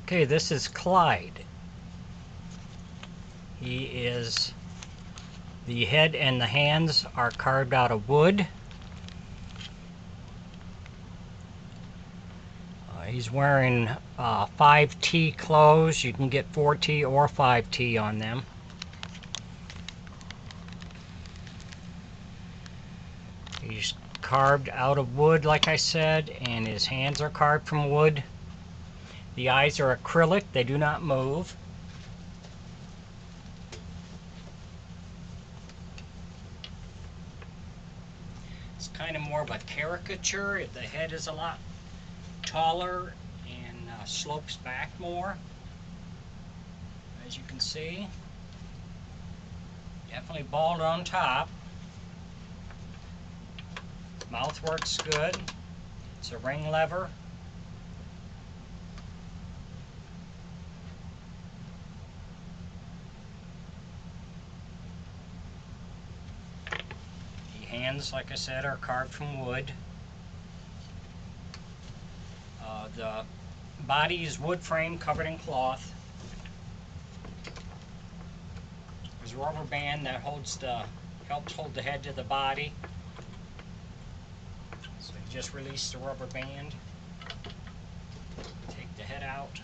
Okay, this is Clyde. The head and the hands are carved out of wood. He's wearing 5T clothes. You can get 4T or 5T on them. He's carved out of wood, like I said, and his hands are carved from wood. The eyes are acrylic. They do not move. It's kind of more of a caricature. The head is a lot taller and slopes back more, as you can see. Definitely bald on top. Mouth works good. It's a ring lever. The hands, like I said, are carved from wood. The body is wood frame covered in cloth. There's a rubber band that helps hold the head to the body. So you just release the rubber band, take the head out.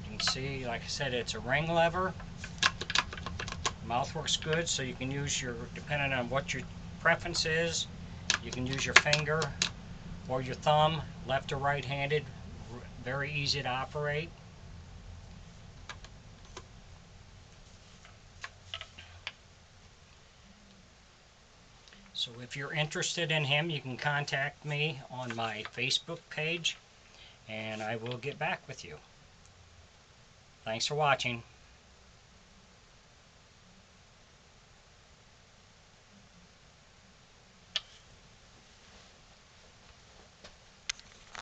You can see, like I said, it's a ring lever. Mouth works good, so you can use depending on what your preference is, you can use your finger or your thumb, left or right-handed. Very easy to operate. So if you're interested in him, you can contact me on my Facebook page, and I will get back with you. Thanks for watching.